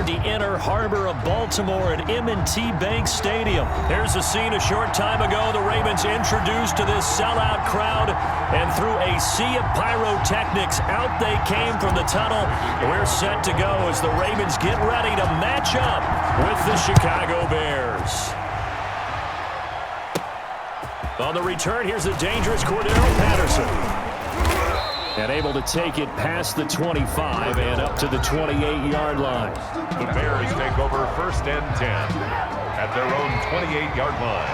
the inner harbor of Baltimore at M&T Bank Stadium. Here's a scene a short time ago. The Ravens introduced to this sellout crowd, and through a sea of pyrotechnics, out they came from the tunnel. We're set to go as the Ravens get ready to match up with the Chicago Bears. On the return, here's the dangerous Cordero Patterson. And able to take it past the 25 and up to the 28-yard line. The Bears take over 1st and 10 at their own 28-yard line.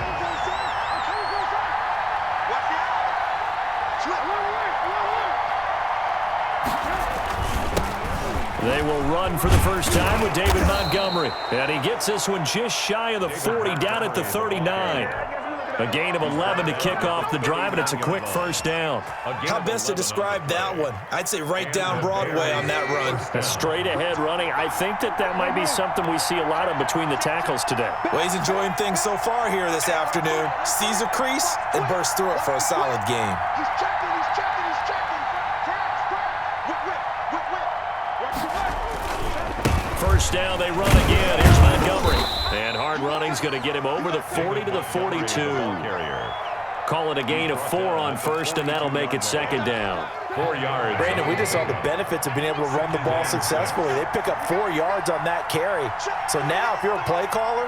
They will run for the first time with David Montgomery. And he gets this one just shy of the 40, down at the 39. A gain of 11 to kick off the drive, and it's a quick first down. How best to describe that one? I'd say right down Broadway on that run. A straight-ahead running. I think that might be something we see a lot of between the tackles today. Well, he's enjoying things so far here this afternoon. Sees a crease and bursts through it for a solid game. He's checking. First down, they run again. Here's Montgomery. And hard running's going to get him over the 40 to the 42. Call it a gain of 4 on first, and that'll make it second down. 4 yards. Brandon, we just saw the benefits of being able to run the ball successfully. They pick up 4 yards on that carry. So now if you're a play caller,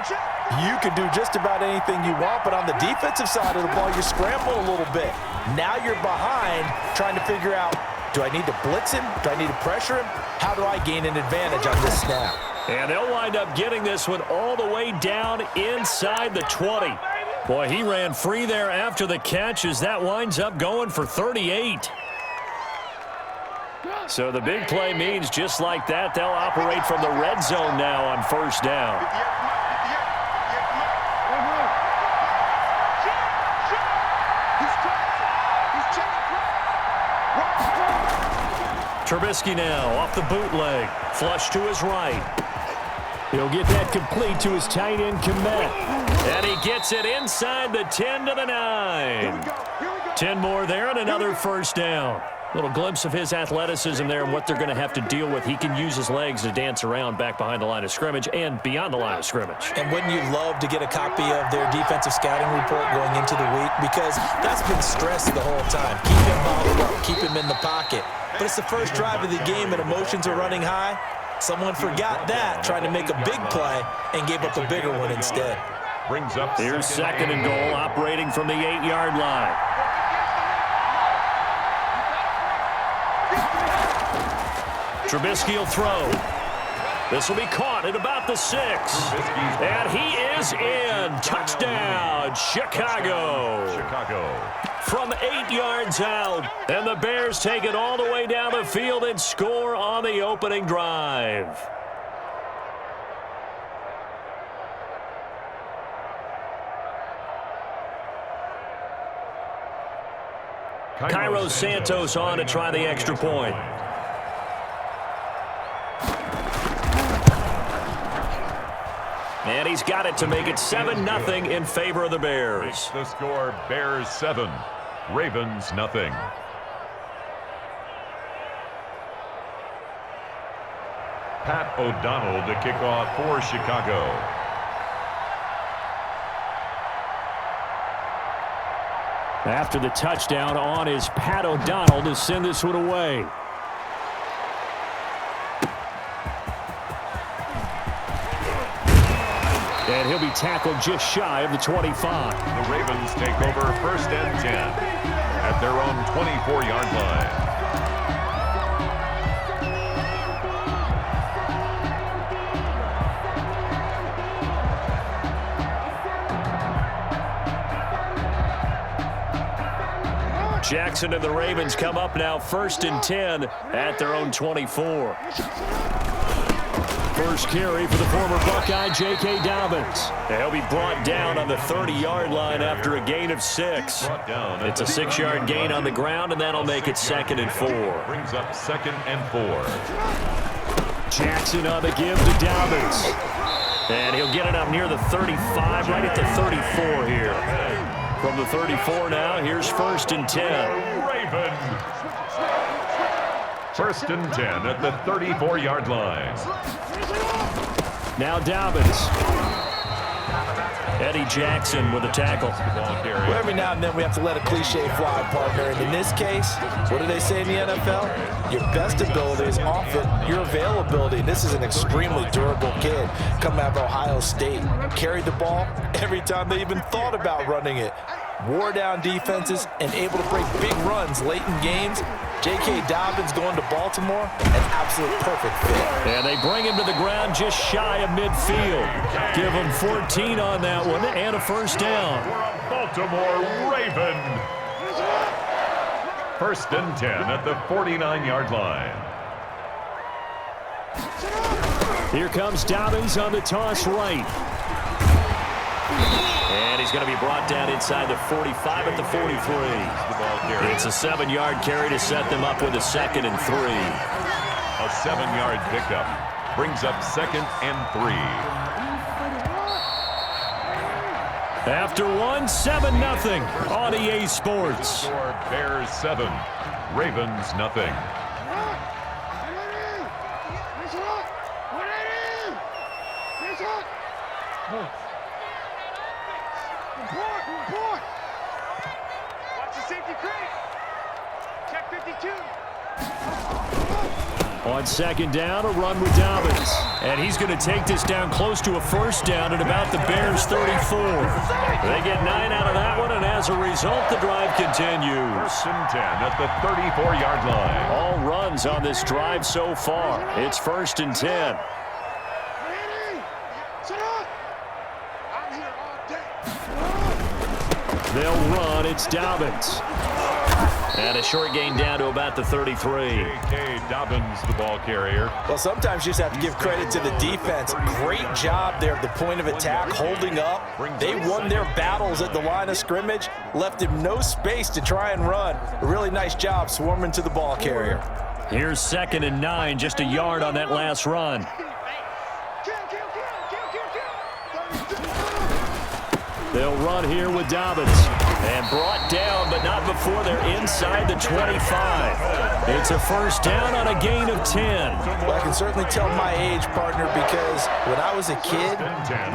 you can do just about anything you want, but on the defensive side of the ball, you're scrambling a little bit. Now you're behind trying to figure out, do I need to blitz him? Do I need to pressure him? How do I gain an advantage on this snap? And they'll wind up getting this one all the way down inside the 20. Boy, he ran free there after the catch as that winds up going for 38. So the big play means just like that, they'll operate from the red zone now on first down. Trubisky now off the bootleg. Flush to his right. He'll get that complete to his tight end, Komet. And he gets it inside the 10 to the 9. 10 more there and another first down. Little glimpse of his athleticism there and what they're going to have to deal with. He can use his legs to dance around back behind the line of scrimmage and beyond the line of scrimmage. And wouldn't you love to get a copy of their defensive scouting report going into the week? Because that's been stressed the whole time. Keep him bottled up, keep him in the pocket. But it's the first drive of the game and emotions are running high. Someone forgot that, trying to make a big play, and gave up a bigger one instead. Brings up here's second and goal, operating from the 8-yard line. Trubisky will throw. This will be caught at about the 6. And he is in. Touchdown, Chicago. From 8 yards out. And the Bears take it all the way down the field and score on the opening drive. Cairo Santos on to try the extra point. And he's got it to make it 7-0 in favor of the Bears. The score, Bears 7, Ravens nothing. Pat O'Donnell to kick off for Chicago. After the touchdown on is Pat O'Donnell to send this one away. And he'll be tackled just shy of the 25. The Ravens take over 1st and 10 at their own 24-yard line. Jackson and the Ravens come up now 1st and 10 at their own 24. First carry for the former Buckeye, J.K. Dobbins. He'll be brought down on the 30-yard line after a gain of 6. It's a 6-yard gain on the ground, and that'll make it 2nd and 4. Brings up 2nd and 4. Jackson on the give to Dobbins. And he'll get it up near the 35, right at the 34 here. From the 34 now, here's 1st and 10. Ravens. 1st and 10 at the 34-yard line. Now Dobbins. Eddie Jackson with a tackle. Well, every now and then we have to let a cliche fly, partner. And in this case, what do they say in the NFL? Your best ability is often your availability. And this is an extremely durable kid coming out of Ohio State. Carried the ball every time they even thought about running it. Wore down defenses and able to break big runs late in games. J.K. Dobbins going to Baltimore, an absolute perfect fit. And they bring him to the ground just shy of midfield. Give him 14 on that one and a first down. Baltimore Raven. First and 10 at the 49-yard line. Here comes Dobbins on the toss right. And he's going to be brought down inside the 45 at the 43. It's a 7-yard carry to set them up with a 2nd and 3. A 7-yard pickup brings up 2nd and 3. After 7-0 on EA Sports. Bears 7, Ravens nothing. On 2nd down, a run with Dobbins. And he's going to take this down close to a first down at about the Bears' 34. They get 9 out of that one, and as a result, the drive continues. First and 10 at the 34-yard line. All runs on this drive so far. It's 1st and 10. They'll run. It's Dobbins. And a short gain down to about the 33. J.K. Dobbins, the ball carrier. Well, sometimes you just have to give credit to the defense. Great job there at the point of attack, holding up. They won their battles at the line of scrimmage, left him no space to try and run. A really nice job swarming to the ball carrier. Here's 2nd and 9, just a yard on that last run. They'll run here with Dobbins. And brought down, but not before they're inside the 25. It's a first down on a gain of 10. Well, I can certainly tell my age, partner, because when I was a kid,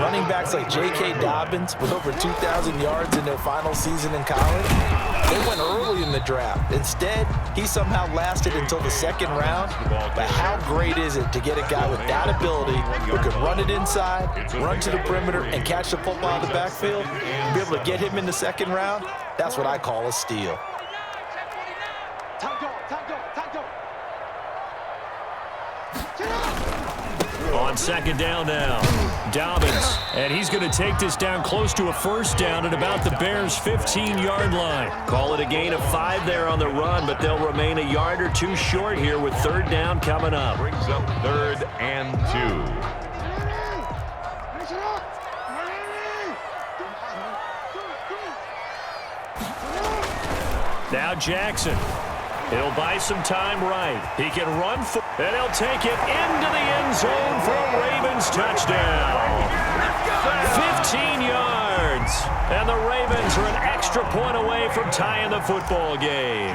running backs like J.K. Dobbins with over 2,000 yards in their final season in college, they went early in the draft. Instead, he somehow lasted until the 2nd round. But how great is it to get a guy with that ability who can run it inside, run to the perimeter, and catch the football out of the backfield, be able to get him in the 2nd round? That's what I call a steal. On 2nd down now, Dobbins, and he's going to take this down close to a first down at about the Bears' 15-yard line. Call it a gain of 5 there on the run, but they'll remain a yard or 2 short here with 3rd down coming up. Brings up 3rd and 2. Now Jackson. He'll buy some time right. He can run, and he'll take it into the end zone for a Ravens touchdown. 15 yards, and the Ravens are an extra point away from tying the football game.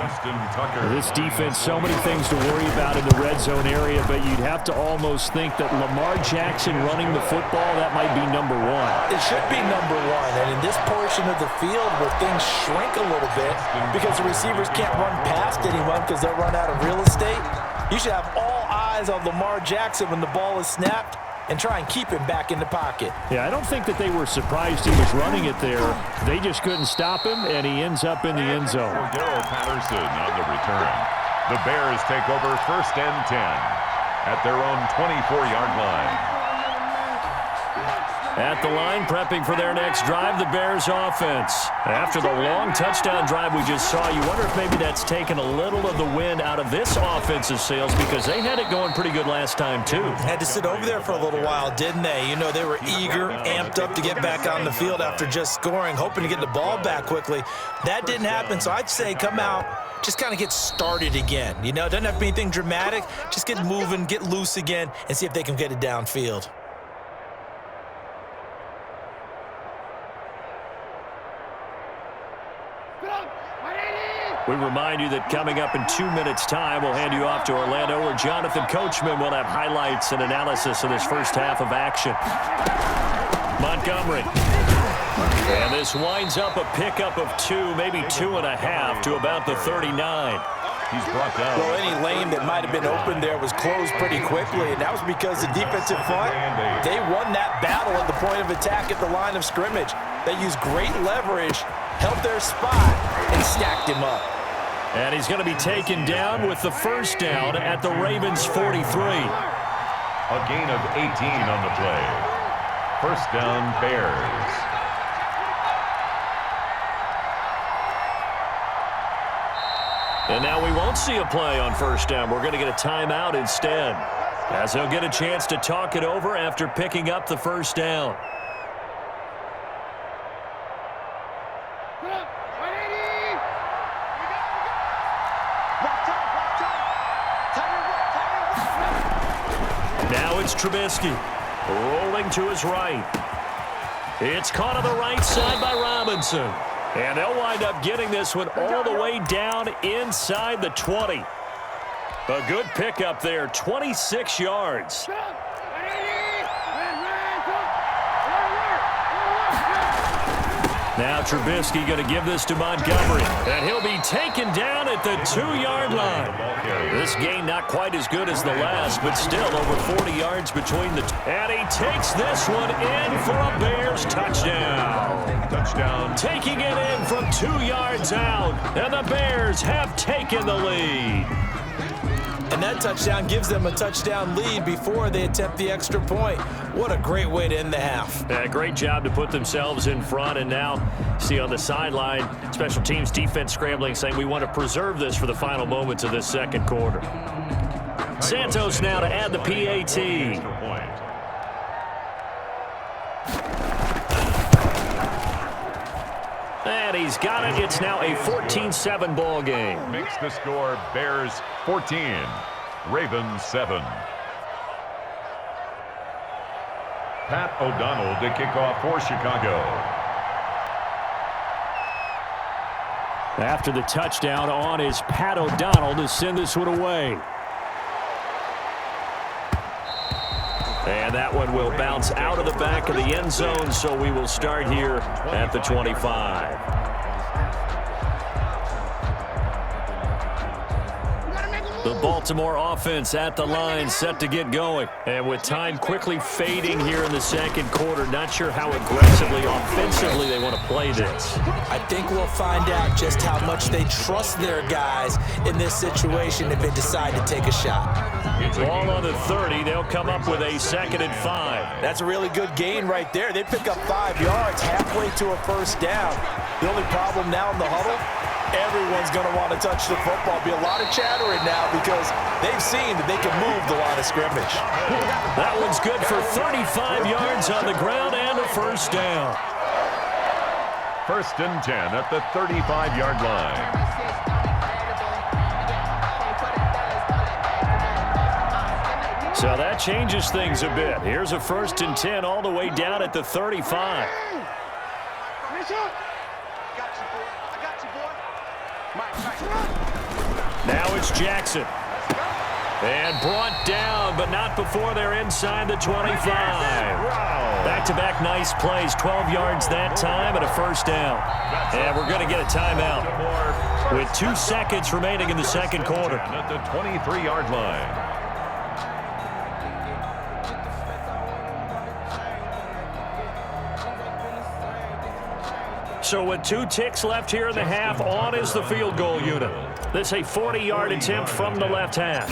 This defense, so many things to worry about in the red zone area, but you'd have to almost think that Lamar Jackson running the football, that might be number 1. It should be number 1, and in this portion of the field where things shrink a little bit because the receivers can't run past anyone because they'll run out of real estate, you should have all eyes on Lamar Jackson when the ball is snapped and try and keep him back in the pocket. Yeah, I don't think that they were surprised he was running it there. They just couldn't stop him, and he ends up in the end zone. Cordero Patterson on the return. The Bears take over 1st and 10 at their own 24-yard line. At the line, prepping for their next drive, the Bears offense. After the long touchdown drive we just saw, you wonder if maybe that's taken a little of the wind out of this offensive sails because they had it going pretty good last time, too. Had to sit over there for a little while, didn't they? You know, they were eager, amped up to get back on the field after just scoring, hoping to get the ball back quickly. That didn't happen, so I'd say come out, just kind of get started again. You know, it doesn't have to be anything dramatic. Just get moving, get loose again, and see if they can get it downfield. We remind you that coming up in 2 minutes' time, we'll hand you off to Orlando, where Jonathan Coachman will have highlights and analysis of this first half of action. Montgomery. And this winds up a pickup of 2, maybe 2.5 to about the 39. He's brought down. Well, any lane that might have been open there was closed pretty quickly, and that was because the defensive front, they won that battle at the point of attack at the line of scrimmage. They used great leverage, held their spot, and stacked him up. And he's going to be taken down with the first down at the Ravens' 43. A gain of 18 on the play. First down, Bears. And now we won't see a play on first down. We're going to get a timeout instead, as they'll get a chance to talk it over after picking up the first down. Now it's Trubisky, rolling to his right. It's caught on the right side by Robinson. And they'll wind up getting this one all the way down inside the 20. A good pickup there, 26 yards. Now Trubisky going to give this to Montgomery, and he'll be taken down at the 2-yard line. This gain not quite as good as the last, but still over 40 yards between the two. And he takes this one in for a Bears touchdown. Touchdown. Taking it in from 2 yards out, and the Bears have taken the lead. And that touchdown gives them a touchdown lead before they attempt the extra point. What a great way to end the half. Great job to put themselves in front, and now see on the sideline, special teams defense scrambling, saying we want to preserve this for the final moments of this second quarter. Santos now to add the PAT. And he's got it. It's now a 14-7 ball game. Makes the score Bears 14, Ravens 7. Pat O'Donnell to kick off for Chicago. After the touchdown on is Pat O'Donnell to send this one away. And that one will bounce out of the back of the end zone, so we will start here at the 25. The Baltimore offense at the line, set to get going. And with time quickly fading here in the second quarter, not sure how aggressively, offensively they want to play this. I think we'll find out just how much they trust their guys in this situation if they decide to take a shot. Ball on the 30, they'll come up with a 2nd and 5. That's a really good gain right there. They pick up 5 yards halfway to a first down. The only problem now in the huddle, everyone's going to want to touch the football. Be a lot of chattering now because they've seen that they can move the line of scrimmage. That one's good for 35 yards on the ground and a first down. First and 10 at the 35-yard line. So that changes things a bit. Here's a 1st and 10 all the way down at the 35. Now it's Jackson. And brought down, but not before they're inside the 25. Back-to-back nice plays, 12 yards that time and a first down. And we're going to get a timeout with 2 seconds remaining in the second quarter. At the 23-yard line. So with 2 ticks left here in the half, on is the field goal unit. This a 40-yard attempt from the left hash.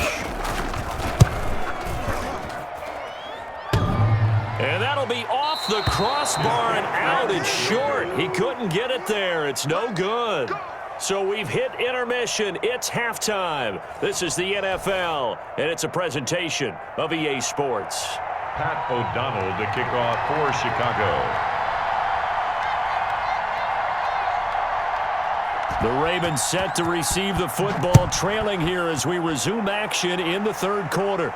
And that'll be off the crossbar and out. It's short. He couldn't get it there. It's no good. So we've hit intermission. It's halftime. This is the NFL, and it's a presentation of EA Sports. Pat O'Donnell to kick off for Chicago. The Ravens set to receive the football, trailing here as we resume action in the third quarter.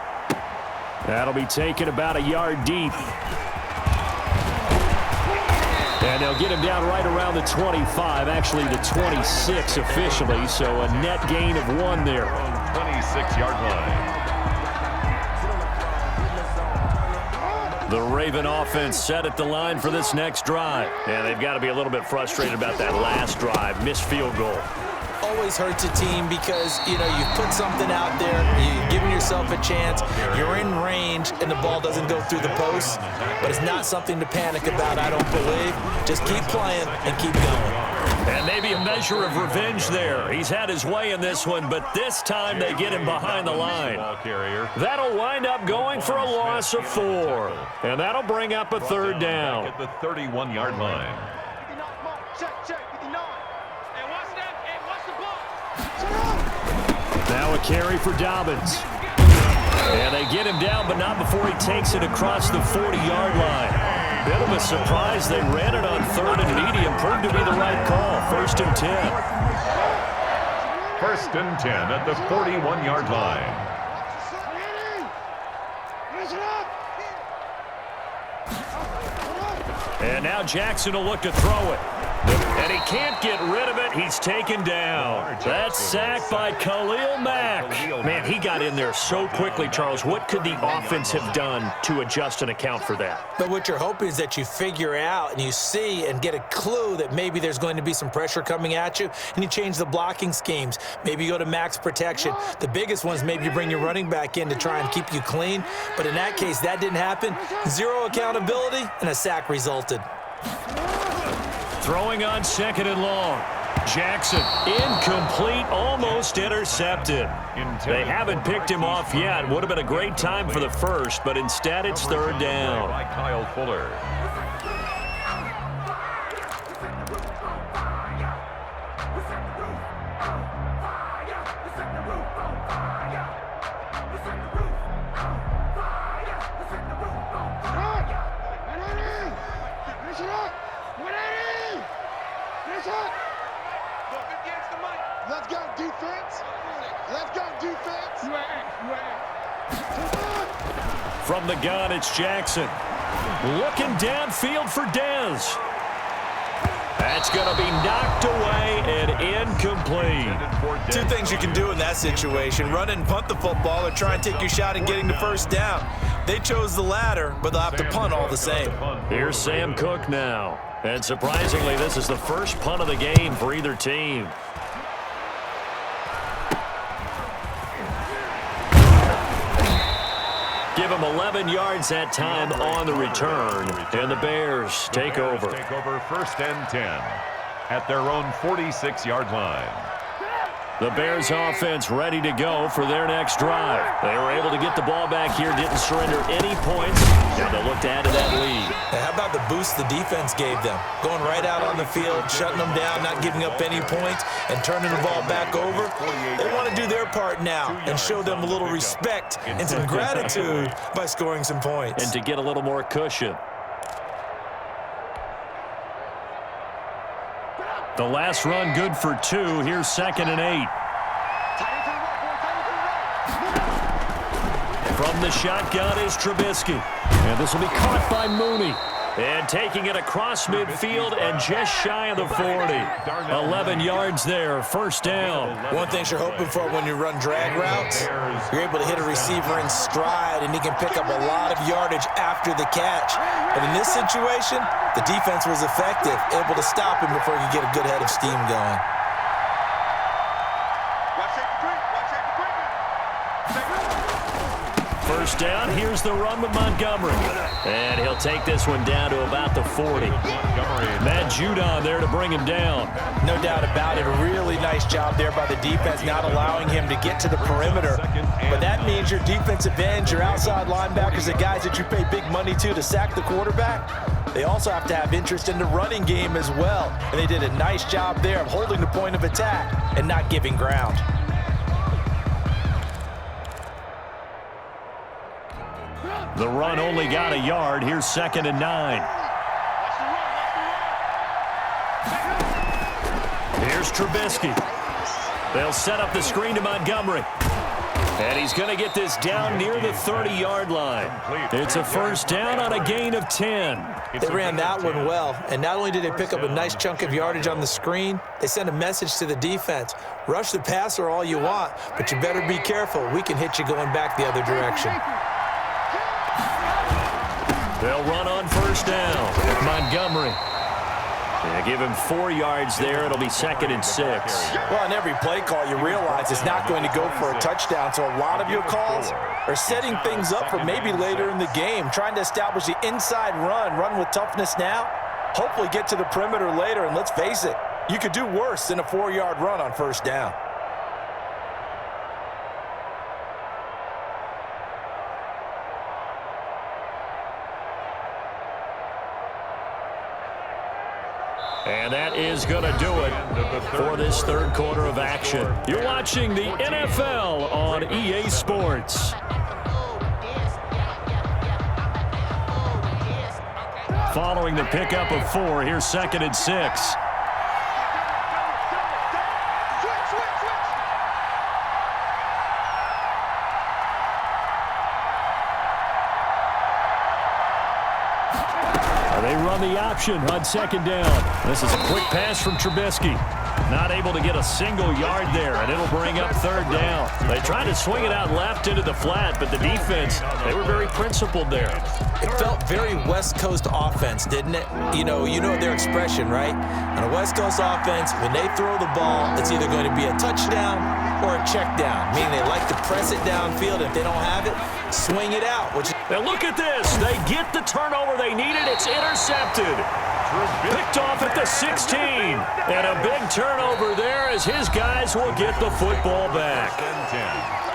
That'll be taken about a yard deep. And they'll get him down right around the 25, actually the 26 officially, so a net gain of 1 there. 26-yard line. The Raven offense set at the line for this next drive. And they've got to be a little bit frustrated about that last drive, missed field goal. Always hurts a team because, you put something out there, you're giving yourself a chance, you're in range, and the ball doesn't go through the post. But it's not something to panic about, I don't believe. Just keep playing and keep going. And maybe a measure of revenge there. He's had his way in this one, but this time they get him behind the line. That'll wind up going for a loss of 4. And that'll bring up a 3rd down. At the 31-yard line. Now a carry for Dobbins. And they get him down, but not before he takes it across the 40-yard line. Bit of a surprise. They ran it on 3rd and medium. Proved to be the right call. 1st and 10. 1st and 10 at the 41-yard line. And now Jackson will look to throw it. And he can't get rid of it. He's taken down. That's sacked by Khalil Mack. Man, he got in there so quickly, Charles. What could the offense have done to adjust and account for that? But what you're hoping is that you figure out and you see and get a clue that maybe there's going to be some pressure coming at you, and you change the blocking schemes. Maybe you go to max protection. The biggest one is maybe you bring your running back in to try and keep you clean. But in that case, that didn't happen. 0 accountability, and a sack resulted. Throwing on 2nd and long. Jackson, incomplete, almost intercepted. They haven't picked him off yet. Would have been a great time for the first, but instead it's 3rd down. By Kyle Fuller. Let's go defense. Let's go defense. From the gun, it's Jackson. Looking downfield for Dez. That's going to be knocked away and incomplete. 2 things you can do in that situation. Run and punt the football or try and take your shot at getting the 1st down. They chose the latter, but they'll have to punt all the same. Here's Sam Cook now. And surprisingly, this is the first punt of the game for either team. Give him 11 yards that time on the return. And the Bears take over. 1st and 10 at their own 46-yard line. The Bears offense ready to go for their next drive. They were able to get the ball back here, didn't surrender any points. Now they'll look to add to that lead. Now, how about the boost the defense gave them? Going right out on the field, shutting them down, not giving up any points, and turning the ball back over. They want to do their part now and show them a little respect and some gratitude by scoring some points. And to get a little more cushion. The last run good for 2. Here's 2nd and 8. From the shotgun is Trubisky. And this will be caught by Mooney. And taking it across midfield and just shy of the 40. 11 yards there, 1st down. One thing you're hoping for when you run drag routes, you're able to hit a receiver in stride, and he can pick up a lot of yardage after the catch. But in this situation, the defense was effective, able to stop him before he could get a good head of steam going. First down, here's the run with Montgomery. And he'll take this one down to about the 40. Matt Judon there to bring him down. No doubt about it. A really nice job there by the defense, not allowing him to get to the perimeter. But that means your defensive ends, your outside linebackers, the guys that you pay big money to sack the quarterback, they also have to have interest in the running game as well. And they did a nice job there of holding the point of attack and not giving ground. The run only got a yard. Here's 2nd and 9. Here's Trubisky. They'll set up the screen to Montgomery. And he's going to get this down near the 30-yard line. It's a first down on a gain of 10. They ran that one well, and not only did they pick up a nice chunk of yardage on the screen, they sent a message to the defense. Rush the passer all you want, but you better be careful. We can hit you going back the other direction. They'll run on first down. Montgomery. Yeah, give him 4 yards there. It'll be 2nd and 6. Well, on every play call, you realize it's not going to go for a touchdown, so a lot of your calls are setting things up for maybe later in the game, trying to establish the inside run with toughness now, hopefully get to the perimeter later, and let's face it, you could do worse than a 4-yard run on first down. And that is going to do it for this third quarter of action. You're watching the NFL on EA Sports. Following the pickup of 4, here's 2nd and 6. They run the option on 2nd down. This is a quick pass from Trubisky. Not able to get a single yard there, and it'll bring up 3rd down. They tried to swing it out left into the flat, but the defense, they were very principled there. It felt very West Coast offense, didn't it? You know their expression, right? On a West Coast offense, when they throw the ball, it's either going to be a touchdown or a check down, meaning they like to press it downfield. If they don't have it, swing it out. Now look at this. They get the turnover they needed. It's intercepted. Picked off at the 16. And a big turnover there as his guys will get the football back.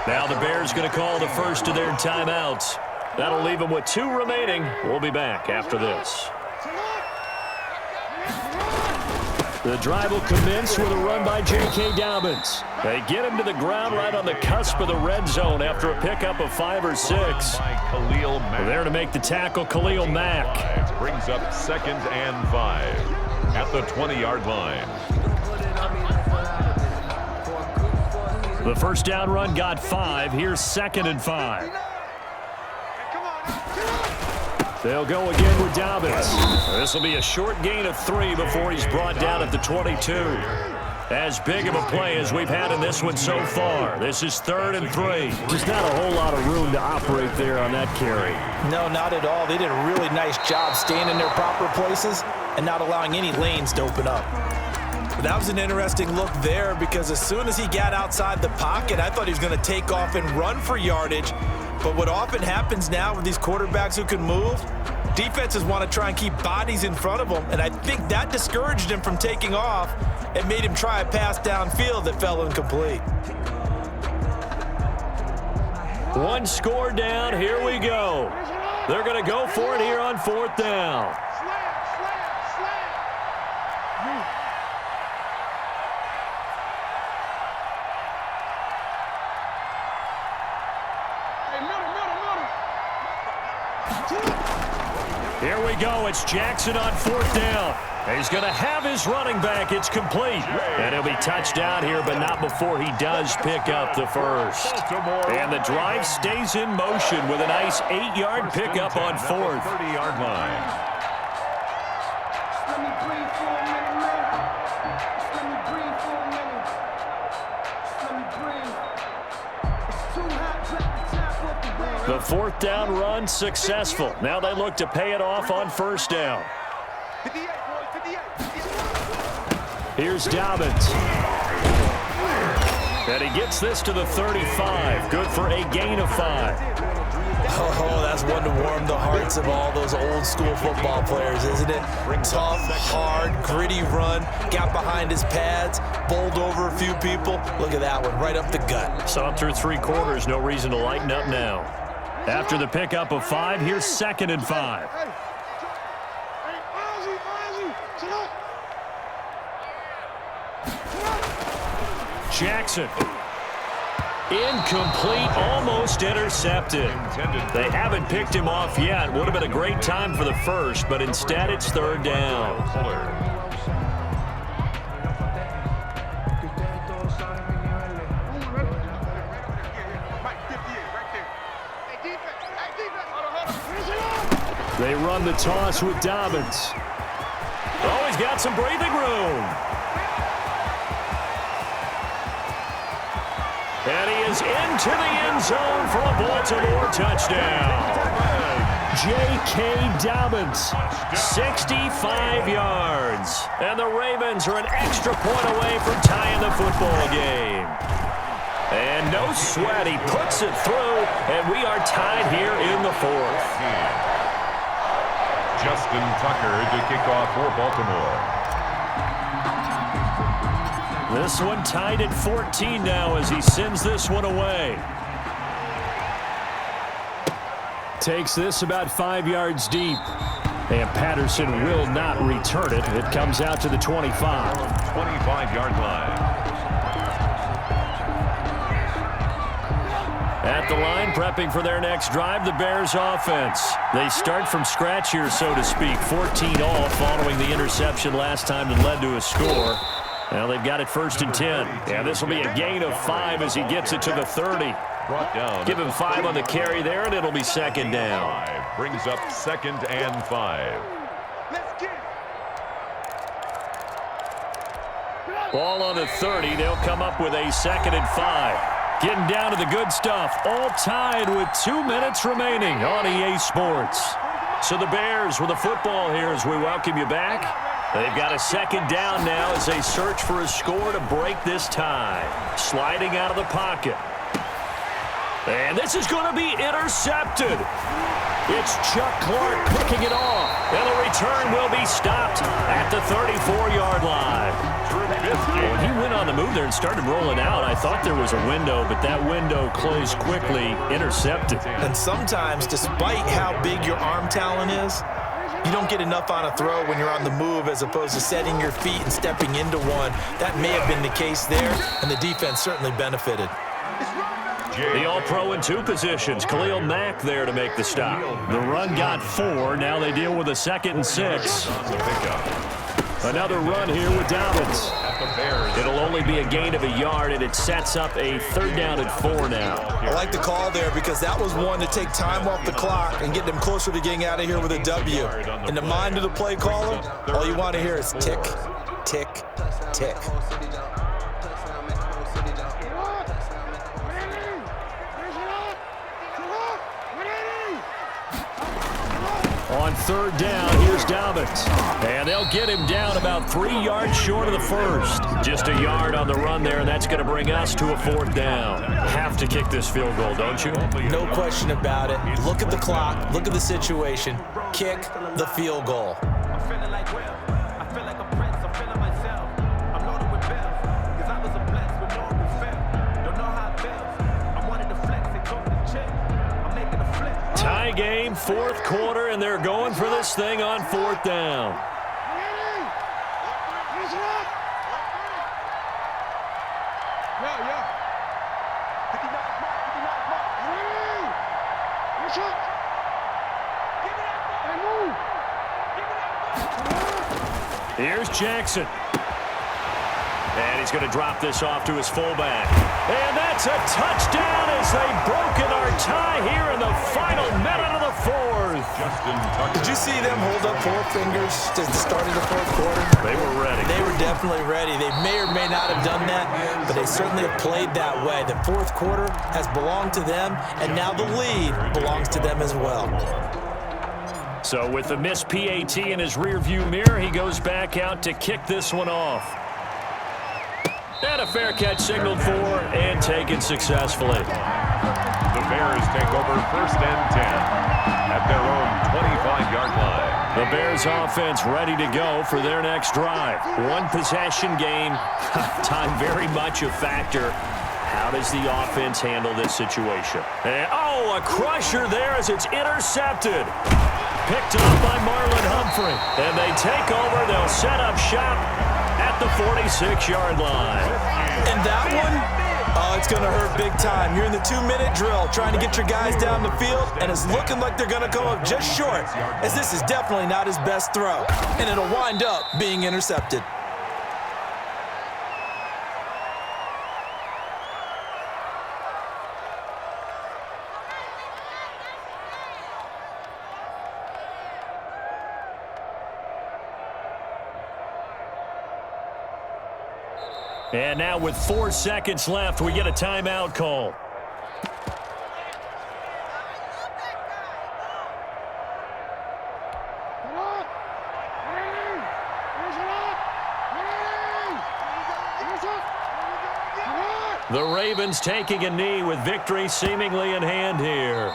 Now the Bears going to call the first of their timeouts. That'll leave them with 2 remaining. We'll be back after this. The drive will commence with a run by J.K. Dobbins. They get him to the ground right on the cusp of the red zone after a pickup of 5 or 6. There to make the tackle, Khalil Mack. Brings up 2nd and 5 at the 20-yard line. The first down run got 5. Here's 2nd and 5. They'll go again with Dobbins. This will be a short gain of 3 before he's brought down at the 22. As big of a play as we've had in this one so far. This is 3rd and 3. Just not a whole lot of room to operate there on that carry. No, not at all. They did a really nice job staying in their proper places and not allowing any lanes to open up. That was an interesting look there because as soon as he got outside the pocket, I thought he was going to take off and run for yardage. But what often happens now with these quarterbacks who can move, defenses want to try and keep bodies in front of them, and I think that discouraged him from taking off and made him try a pass downfield that fell incomplete. 1 score down. Here we go. They're going to go for it here on 4th down. Here we go. It's Jackson on 4th down. He's going to have his running back. It's complete. And he'll be touched down here, but not before he does pick up the first. And the drive stays in motion with a nice 8-yard pickup on 4th. 30-yard line. The 4th down run successful. Now they look to pay it off on 1st down. Here's Dobbins. And he gets this to the 35. Good for a gain of 5. Oh, that's one to warm the hearts of all those old school football players, isn't it? Tough, hard, gritty run, got behind his pads, bowled over a few people. Look at that one, right up the gut. Saw him through 3 quarters, no reason to lighten up now. After the pickup of 5, here's 2nd and 5. Jackson. Incomplete, almost intercepted. They haven't picked him off yet. Would have been a great time for the first, but instead it's 3rd down. from the toss with Dobbins. Oh, he's got some breathing room. And he is into the end zone for a Baltimore touchdown. J.K. Dobbins, 65 yards. And the Ravens are an extra point away from tying the football game. And no sweat, he puts it through, and we are tied here in the fourth. Justin Tucker to kick off for Baltimore. This one tied at 14 now as he sends this one away. Takes this about 5 yards deep. And Patterson will not return it. It comes out to the 25. 25-yard line. At the line, prepping for their next drive, the Bears offense. They start from scratch here, so to speak. 14 all following the interception last time that led to a score. Now they've got it 1st and 10. Yeah, this will be a gain of 5 as he gets it to the 30. Brought down. Give him 5 on the carry there, and it'll be 2nd down. Brings up 2nd and 5. Let's get it. Ball on the 30. They'll come up with a 2nd and 5. Getting down to the good stuff. All tied with 2 minutes remaining on EA Sports. So the Bears with the football here as we welcome you back. They've got a 2nd down now as they search for a score to break this tie. Sliding out of the pocket. And this is going to be intercepted. It's Chuck Clark picking it off. And the return will be stopped at the 34-yard line. When he went on the move there and started rolling out, I thought there was a window, but that window closed quickly, intercepted. And sometimes, despite how big your arm talent is, you don't get enough on a throw when you're on the move as opposed to setting your feet and stepping into one. That may have been the case there, and the defense certainly benefited. The All-Pro in 2 positions. Khalil Mack there to make the stop. The run got 4. Now they deal with a 2nd and 6. Another run here with Dobbins. It'll only be a gain of a yard, and it sets up a 3rd down and 4 now. I like the call there because that was one to take time off the clock and get them closer to getting out of here with a W. In the mind of the play caller, all you want to hear is tick, tick, tick. On 3rd down, here's Dobbins. And they'll get him down about 3 yards short of the 1st. Just a yard on the run there, and that's going to bring us to a 4th down. Have to kick this field goal, don't you? No question about it. Look at the clock. Look at the situation. Kick the field goal. I'm feeling like Will. I feel like a prince. I'm feeling myself. I'm loaded with bills. Because I was a blessed with no fail. Don't know how it feels. I wanted to flex and talk to chill. I'm making a flip. Tie game, 4th quarter, and they're going for this thing on 4th down. Here's Jackson. And he's going to drop this off to his fullback. And that's a touchdown as they've broken our tie here in the final minute of the 4th. Justin Tucker. Did you see them hold up 4 fingers to the start of the 4th quarter? They were ready. They were definitely ready. They may or may not have done that, but they certainly have played that way. The 4th quarter has belonged to them, and now the lead belongs to them as well. So with the missed PAT in his rearview mirror, he goes back out to kick this one off. And a fair catch signaled for and taken successfully. The Bears take over 1st and 10 at their own 25-yard line. The Bears offense ready to go for their next drive. 1 possession game. Time very much a factor. How does the offense handle this situation? And, oh, a crusher there as it's intercepted. Picked up by Marlon Humphrey. And they take over. They'll set up shop at the 46-yard line. And that one, oh, it's going to hurt big time. You're in the 2-minute drill trying to get your guys down the field, and it's looking like they're going to come up just short, as this is definitely not his best throw. And it'll wind up being intercepted. And now with 4 seconds left, we get a timeout call. The Ravens taking a knee with victory seemingly in hand here.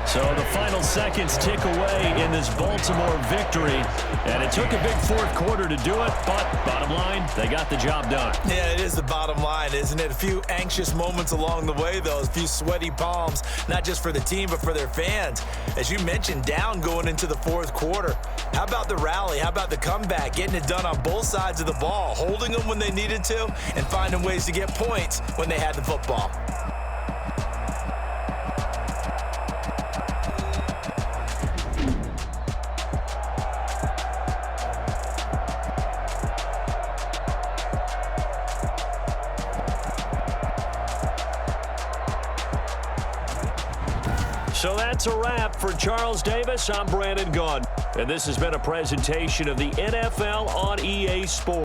So the final seconds tick away in this Baltimore victory. And it took a big fourth quarter to do it, but bottom line, they got the job done. Yeah, it is the bottom line, isn't it? A few anxious moments along the way, though. A few sweaty palms, not just for the team, but for their fans. As you mentioned, down going into the fourth quarter. How about the rally? How about the comeback? Getting it done on both sides of the ball, holding them when they needed to, and finding ways to get points when they had the football. So that's a wrap for Charles Davis. I'm Brandon Gaudin, and this has been a presentation of the NFL on EA Sports.